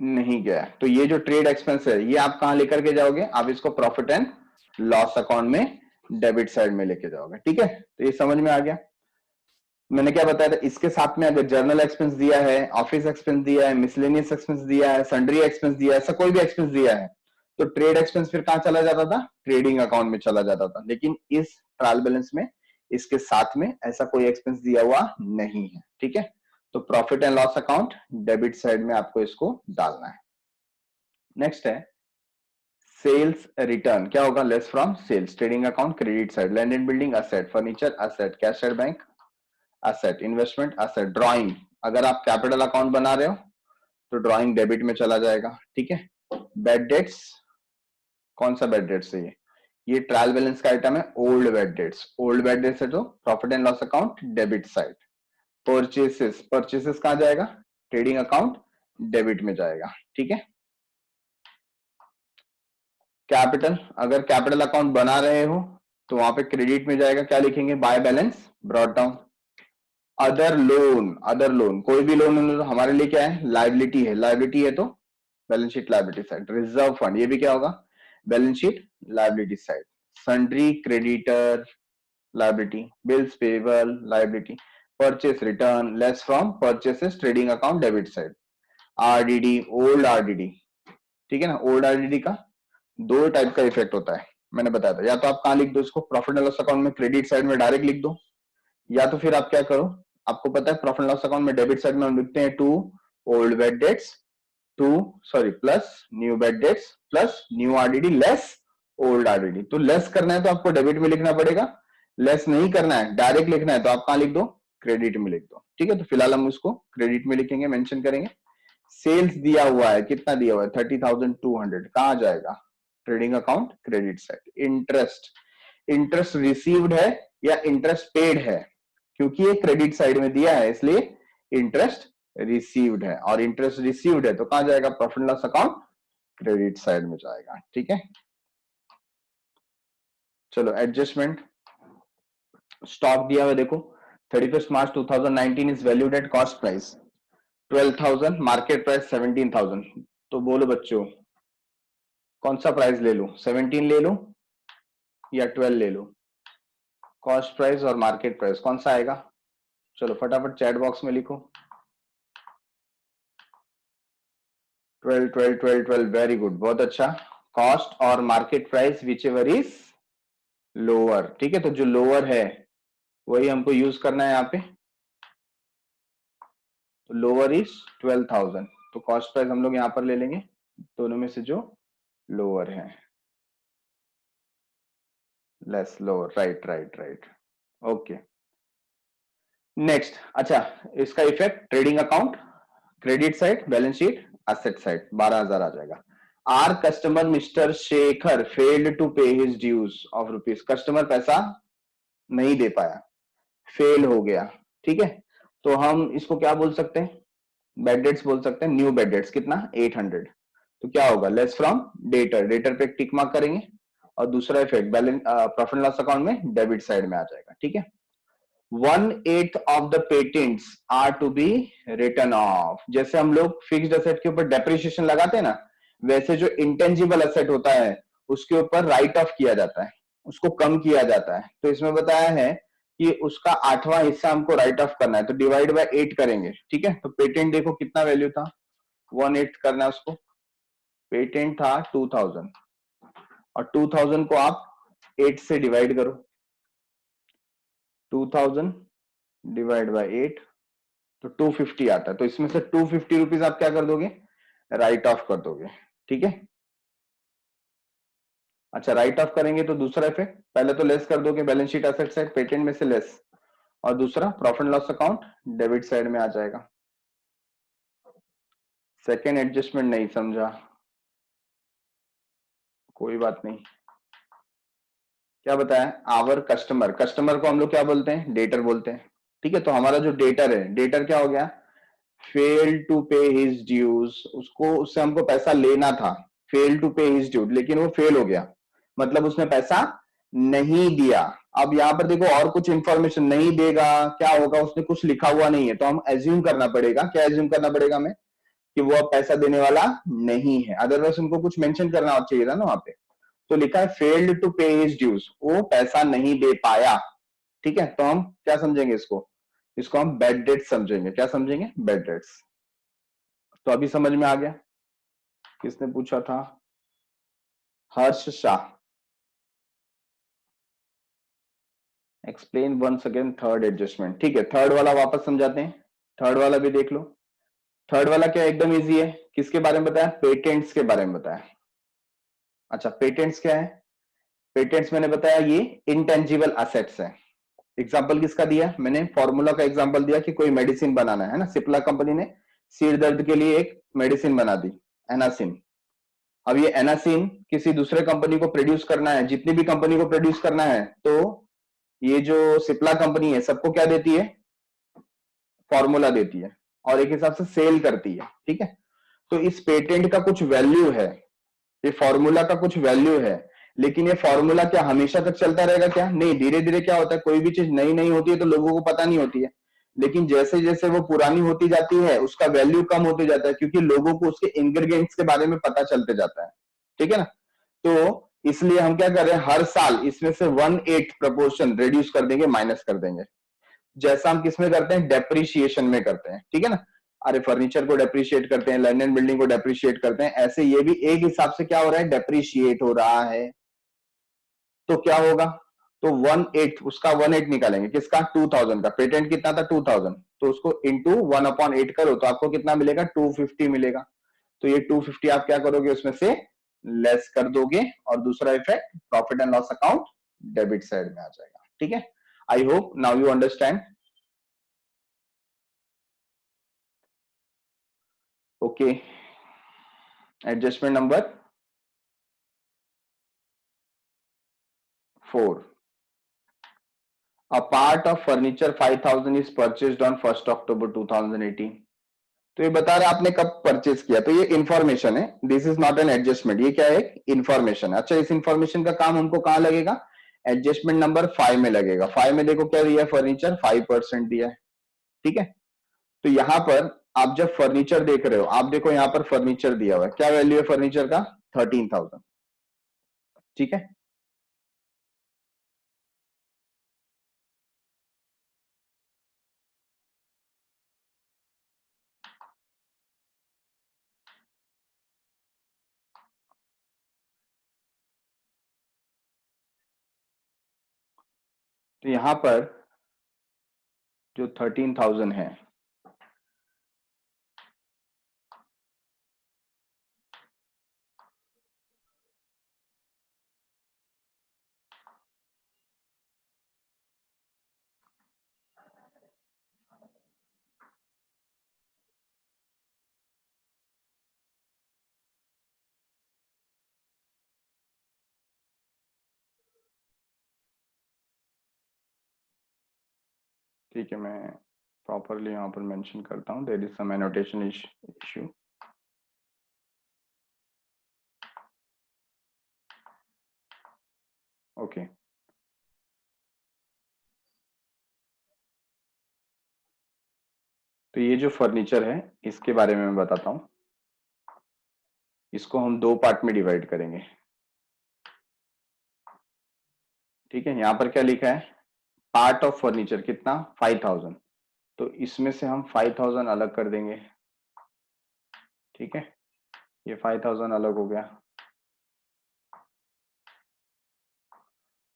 नहीं गया. तो ये जो ट्रेड एक्सपेंस है ये आप कहां लेकर के जाओगे? आप इसको प्रॉफिट एंड लॉस अकाउंट में डेबिट साइड में लेके जाओगे. ठीक है, तो ये समझ में आ गया. मैंने क्या बताया था, इसके साथ में अगर जर्नल एक्सपेंस दिया है, ऑफिस एक्सपेंस दिया है, मिसलेनियस एक्सपेंस दिया है, सन्ड्री एक्सपेंस दिया है, ऐसा कोई भी एक्सपेंस दिया है, तो ट्रेड एक्सपेंस फिर कहां चला जाता था? ट्रेडिंग अकाउंट में चला जाता था. लेकिन इस ट्रायल बैलेंस में इसके साथ में ऐसा कोई एक्सपेंस दिया हुआ नहीं है. ठीक है, तो profit and loss account debit side में आपको इसको डालना है. नेक्स्ट है सेल्स रिटर्न. क्या होगा? Less from sales. Trading account credit side. Land and building asset, furniture asset, cash at bank asset, investment asset. Drawing, अगर आप कैपिटल अकाउंट बना रहे हो तो ड्रॉइंग डेबिट में चला जाएगा. ठीक है. बैड डेट्स, कौन सा बैड डेट्स है? ये ट्रायल बैलेंस का आइटम है. Old bad dates. Old bad dates है तो profit and loss account debit side. Purchases, purchases कहां जाएगा? ट्रेडिंग अकाउंट डेबिट में जाएगा. ठीक है. कैपिटल, अगर कैपिटल अकाउंट बना रहे हो तो वहां पे क्रेडिट में जाएगा. क्या लिखेंगे? By balance brought down. Other loan, other loan कोई भी लोन तो हमारे लिए क्या है? लाइबिलिटी है. लाइबिलिटी है तो balance sheet liability side. Reserve fund, ये भी क्या होगा? Balance sheet liability side. Sundry creditor liability. Bills payable liability. Purchase return less from purchases trading account debit side. RDD, old RDD. ठीक है ना. ओल्ड आरडीडी का दो टाइप का इफेक्ट होता है, मैंने बताया था. या तो आप कहां लिख दो इसको? प्रॉफिट एंड लॉस अकाउंट में क्रेडिट साइड में डायरेक्ट लिख दो, या तो फिर आप क्या करो, आपको पता है प्रॉफिट लॉस अकाउंट में डेबिट साइड में हम लिखते हैं to old bad debts, to sorry plus new bad debts plus new RDD less old RDD. तो लेस करना है तो आपको डेबिट में लिखना पड़ेगा. लेस नहीं करना है, डायरेक्ट लिखना है, तो आप कहां लिख दो? क्रेडिट में लिख दो. ठीक है, तो फिलहाल हम उसको क्रेडिट में लिखेंगे, मेंशन करेंगे. सेल्स दिया हुआ है, कितना दिया हुआ है? 30,200. कहां जाएगा? Trading account credit side. Interest, interest received है या इंटरेस्ट पेड है? क्योंकि ये क्रेडिट साइड में दिया है इसलिए इंटरेस्ट रिसीव्ड है, और इंटरेस्ट रिसीव्ड है तो कहां जाएगा? Profit loss account credit side में जाएगा. ठीक है, चलो एडजस्टमेंट. स्टॉक दिया हुआ देखो, 31 मार्च 2019 is valued at cost price 12,000, market price 17,000. तो बोलो बच्चों, कौन सा प्राइस ले लूं? 17 ले लूं या 12 ले लूं? कॉस्ट प्राइस और मार्केट प्राइस कौन सा आएगा? चलो फटाफट चैट बॉक्स में लिखो. 12 12 12 12, वेरी गुड, बहुत अच्छा. कॉस्ट और market price which ever is lower. ठीक है, तो जो लोअर है वही हमको यूज करना है यहाँ पे. तो लोअर इज 12,000, तो कॉस्ट प्राइस हम लोग यहाँ पर ले लेंगे, दोनों में से जो लोअर है. Less lower, right right right. Okay, next. अच्छा, इसका effect trading account credit side, balance sheet asset side. 12,000 आ जाएगा. Our customer mister Shekhar failed to pay his dues of rupees. Customer पैसा नहीं दे पाया, फेल हो गया. ठीक है, तो हम इसको क्या बोल सकते हैं? बैड डेट्स बोल सकते हैं. न्यू बैड डेट्स कितना? 800. तो क्या होगा? Less from debtor. डेटर पे टिक मार्क करेंगे, और दूसरा effect balance profit loss account में डेबिट साइड में आ जाएगा. ठीक है. 1/8 of the patents are to be written off. जैसे हम लोग फिक्स्ड असेट के ऊपर डेप्रिसिएशन लगाते हैं ना, वैसे जो इंटेंजिबल असेट होता है उसके ऊपर राइट ऑफ किया जाता है, उसको कम किया जाता है. तो इसमें बताया है कि उसका 8वां हिस्सा हमको राइट ऑफ करना है, तो डिवाइड बाय 8 करेंगे. ठीक है, तो पेटेंट देखो कितना वैल्यू था? 1/8 करना है उसको. पेटेंट था 2000, और 2000 को आप 8 से डिवाइड करो. 2000 डिवाइड बाय 8, तो 250 आता है, तो इसमें से 250 रुपीज आप क्या कर दोगे, राइट ऑफ कर दोगे। ठीक है, अच्छा राइट ऑफ करेंगे तो दूसरा इफेक्ट, पहले तो लेस कर दोगे balance sheet asset side patent में से लेस, और दूसरा profit and loss account debit side में आ जाएगा। सेकेंड एडजस्टमेंट नहीं समझा, कोई बात नहीं। क्या बताया, आवर कस्टमर, कस्टमर को हम लोग क्या बोलते हैं, डेटर बोलते हैं। ठीक है, तो हमारा जो डेटर है, डेटर क्या हो गया, fail to pay his dues, उसको उससे हमको पैसा लेना था, fail to pay his dues, लेकिन वो फेल हो गया, मतलब उसने पैसा नहीं दिया। अब यहाँ पर देखो और कुछ इंफॉर्मेशन नहीं देगा, क्या होगा, उसने कुछ लिखा हुआ नहीं है, तो हम एज्यूम करना पड़ेगा, क्या एज्यूम करना पड़ेगा हमें, कि वो अब पैसा देने वाला नहीं है, अदरवाइज उनको कुछ मेंशन करना चाहिए था ना वहां पे। तो लिखा है failed to pay his dues, वो पैसा नहीं दे पाया। ठीक है, तो हम क्या समझेंगे इसको, इसको हम बैड डेट समझेंगे, क्या समझेंगे, बैड डेट्स। तो अभी समझ में आ गया, किसने पूछा था, Harsh Shah. Explain once again third adjustment. ठीक है, थर्ड वाला वापस समझाते हैं, थर्ड वाला भी देख लो। थर्ड वाला क्या एकदम इजी है, किसके बारे में बताया, पेटेंट्स के बारे में बताया। अच्छा पेटेंट्स क्या है, पेटेंट्स मैंने बताया ये इंटेंजिबल असेट्स है। एग्जाम्पल किसका दिया मैंने, फॉर्मूला का एग्जाम्पल दिया कि कोई मेडिसिन बनाना है ना, सिप्ला कंपनी ने सिर दर्द के लिए एक मेडिसिन बना दी, एनासिन। अब ये एनासिन किसी दूसरे कंपनी को प्रोड्यूस करना है, जितनी भी कंपनी को प्रोड्यूस करना है, तो ये जो सिप्ला कंपनी है सबको क्या देती है, फॉर्मूला देती है, और एक हिसाब से सेल करती है। ठीक है, तो इस पेटेंट का कुछ वैल्यू है, ये फॉर्मूला का कुछ वैल्यू है, लेकिन ये फॉर्मूला क्या हमेशा तक चलता रहेगा, क्या नहीं, धीरे धीरे क्या होता है, कोई भी चीज नई नई होती है तो लोगों को पता नहीं होती है, लेकिन जैसे जैसे वो पुरानी होती जाती है उसका वैल्यू कम होते जाता है, क्योंकि लोगों को उसके इंग्रेडिएंट्स के बारे में पता चलते जाता है। ठीक है ना, तो इसलिए हम क्या कर रहे हैं, हर साल इसमें से 1/8 प्रपोर्शन रिड्यूस कर देंगे, माइनस कर देंगे, जैसा हम किसमें करते हैं, डेप्रिसिएशन में करते हैं। ठीक है ना, अरे फर्नीचर को डेप्रिशिएट करते हैं, लैंड एंड बिल्डिंग को डेप्रिशिएट करते हैं, ऐसे ये भी एक हिसाब से क्या हो रहा है, डेप्रिशिएट हो रहा है। तो क्या होगा, तो 1/8, उसका 1/8 निकालेंगे, किसका, 2000 का, पेटेंट कितना था 2000, तो उसको इंटू 1/8 करो तो आपको कितना मिलेगा, 250 मिलेगा। तो ये 250 आप क्या करोगे, उसमें से लेस कर दोगे, और दूसरा effect profit and loss account debit side में आ जाएगा। ठीक है, I hope now you understand. Okay, adjustment number 4, a part of furniture 5000 is purchased on 1st October 2018। तो ये बता रहे आपने कब परचेज किया, तो ये इंफॉर्मेशन है, this is not an adjustment, ये क्या है, इंफॉर्मेशन। अच्छा इस इंफॉर्मेशन का काम हमको कहां लगेगा, एडजस्टमेंट नंबर 5 में लगेगा। 5 में देखो क्या दिया है, फर्नीचर 5% दिया है। ठीक है, तो यहां पर आप जब फर्नीचर देख रहे हो, आप देखो यहां पर फर्नीचर दिया हुआ है, क्या वैल्यू है फर्नीचर का, 13,000। ठीक है, तो यहां पर जो 13,000 है, ठीक है, मैं प्रॉपरली यहाँ पर मेंशन करता हूँ, there is some annotation issue. Okay, तो ये जो फर्नीचर है इसके बारे में मैं बताता हूँ, इसको हम दो पार्ट में डिवाइड करेंगे। ठीक है, यहाँ पर क्या लिखा है, पार्ट ऑफ फर्नीचर कितना, 5000, तो इसमें से हम 5000 अलग कर देंगे। ठीक है, ये 5000 अलग हो गया,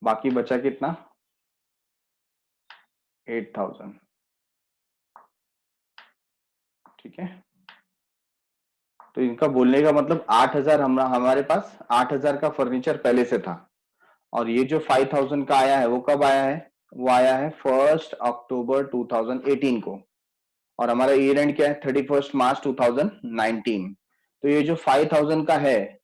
बाकी बचा कितना, 8000। ठीक है, तो इनका बोलने का मतलब 8,000 हमारे पास 8,000 का फर्नीचर पहले से था, और ये जो 5,000 का आया है वो कब आया है? वो आया है 1 अक्टूबर 2018 को, और हमारा ईयर एंड क्या है? 31 मार्च 2019। तो ये जो 5,000 का है,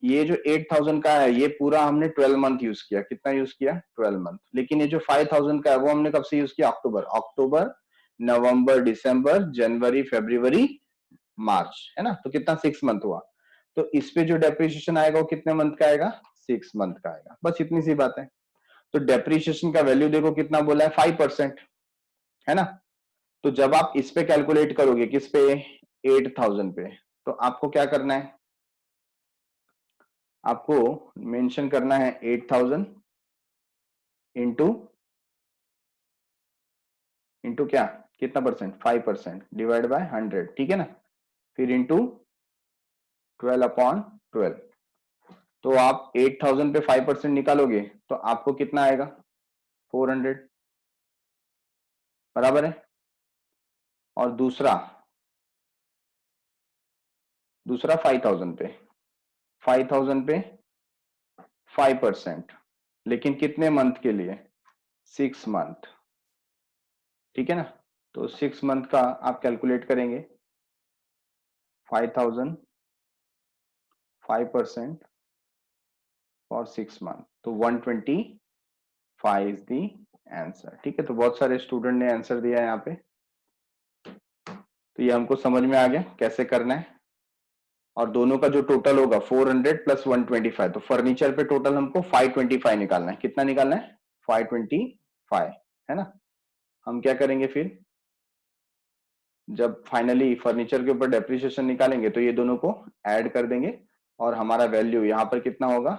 ये जो 8,000 का है, ये पूरा हमने 12 मंथ यूज किया। कितना यूज किया? 12 मंथ। लेकिन ये जो 5,000 का है वो हमने कब से यूज किया? अक्टूबर। अक्टूबर, नवंबर, दिसंबर, जनवरी, फरवरी, मार्च, है ना? तो कितना? 6 मंथ हुआ। तो इस पे जो डेप्रिसिएशन आएगा वो कितने मंथ का आएगा? 6 मंथ का आएगा। बस इतनी सी बात है। तो डेप्रिसिएशन का वैल्यू देखो कितना बोला है? 5%, है ना? तो जब आप इस पे कैलकुलेट करोगे, किस पे? 8,000 पे, तो आपको क्या करना है? आपको मेंशन करना है 8,000 इंटू इंटू क्या? कितना परसेंट? 5% डिवाइड बाय 100, ठीक है ना? फिर इंटू 12/12। तो आप 8,000 पे 5% निकालोगे तो आपको कितना आएगा? 400, बराबर है। और दूसरा दूसरा 5,000 पे, 5,000 पे 5%, लेकिन कितने मंथ के लिए? 6 मंथ, ठीक है ना? तो 6 मंथ का आप कैलकुलेट करेंगे, 5,000 5% फॉर 6 मंथ, तो 125 इज द आंसर। ठीक है, तो बहुत सारे स्टूडेंट ने आंसर दिया है यहाँ पे। तो ये हमको समझ में आ गया कैसे करना है। और दोनों का जो टोटल होगा 400 प्लस 125, तो फर्नीचर पे टोटल हमको 525 निकालना है। कितना निकालना है? 525, है ना? हम क्या करेंगे फिर? जब फाइनली फर्नीचर के ऊपर डेप्रिसिएशन निकालेंगे तो ये दोनों को ऐड कर देंगे, और हमारा वैल्यू यहाँ पर कितना होगा?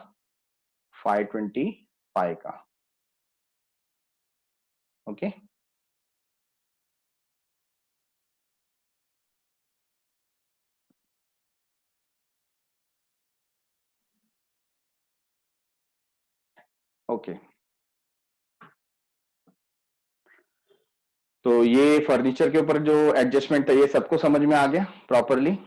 525 का। Okay, okay. तो ये फर्नीचर के ऊपर जो एडजस्टमेंट है ये सबको समझ में आ गया प्रॉपरली?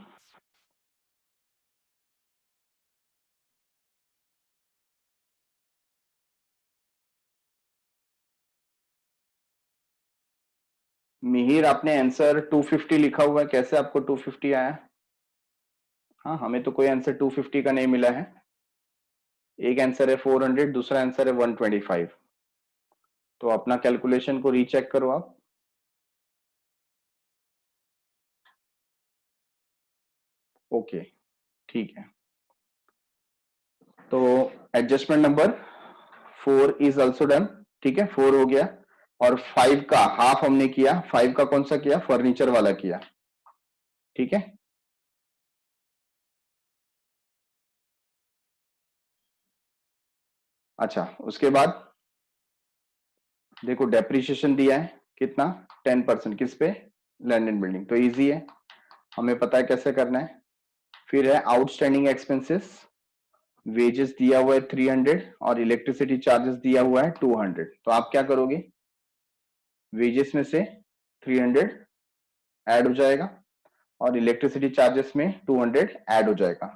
मिहिर, आपने आंसर 250 लिखा हुआ है, कैसे आपको 250 आया? हाँ, हमें तो कोई आंसर 250 का नहीं मिला है। एक आंसर है 400, दूसरा आंसर है 125। तो अपना कैलकुलेशन को रीचेक करो आप। ओके, ठीक है। तो adjustment number 4 is also done. ठीक है, 4 हो गया। और 5 का हाफ हमने किया। 5 का कौन सा किया? फर्नीचर वाला किया। ठीक है, अच्छा। उसके बाद देखो डेप्रिसिएशन दिया है कितना? 10%। किस पे? Land and building. तो इजी है, हमें पता है कैसे करना है। फिर है आउटस्टैंडिंग एक्सपेंसेस। वेजेस दिया हुआ है 300, और इलेक्ट्रिसिटी चार्जेस दिया हुआ है 200। तो आप क्या करोगे? वेजेस में से 300 ऐड हो जाएगा, और इलेक्ट्रिसिटी चार्जेस में 200 ऐड हो जाएगा।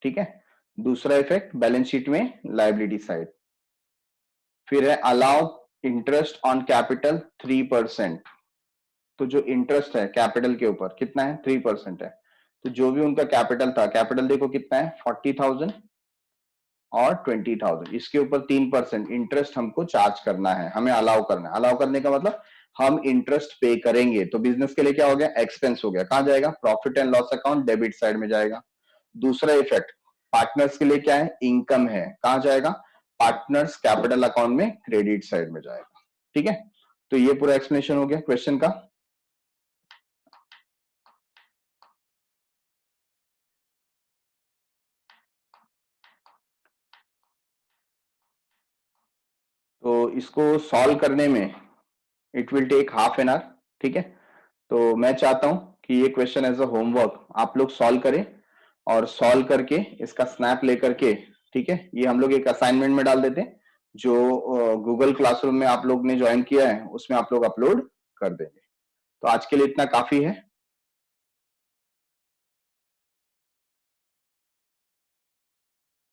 ठीक है। दूसरा इफेक्ट बैलेंस शीट में लायबिलिटी साइड। फिर है अलाउ इंटरेस्ट ऑन कैपिटल 3%। तो जो इंटरेस्ट है कैपिटल के ऊपर कितना है? 3% है। तो जो भी उनका कैपिटल था, कैपिटल देखो कितना है? 40,000 और 20,000, इसके ऊपर 3% इंटरेस्ट हमको चार्ज करना है, हमें अलाउ करना है। अलाउ करने का मतलब हम इंटरेस्ट पे करेंगे। तो बिजनेस के लिए क्या हो गया? एक्सपेंस हो गया। कहां जाएगा? Profit and loss account debit side में जाएगा। दूसरा इफेक्ट पार्टनर्स के लिए क्या है? इनकम है। कहां जाएगा? पार्टनर्स कैपिटल अकाउंट में क्रेडिट साइड में जाएगा। ठीक है, तो ये पूरा एक्सप्लेनेशन हो गया क्वेश्चन का। तो इसको सॉल्व करने में it will take half an hour. ठीक है, तो मैं चाहता हूं कि ये क्वेश्चन एज अ होमवर्क आप लोग सॉल्व करें, और सॉल्व करके इसका स्नैप लेकर के, ठीक है, ये हम लोग एक असाइनमेंट में डाल देते हैं, जो गूगल क्लासरूम में आप लोग ने ज्वाइन किया है उसमें आप लोग अपलोड कर देंगे। तो आज के लिए इतना काफी है।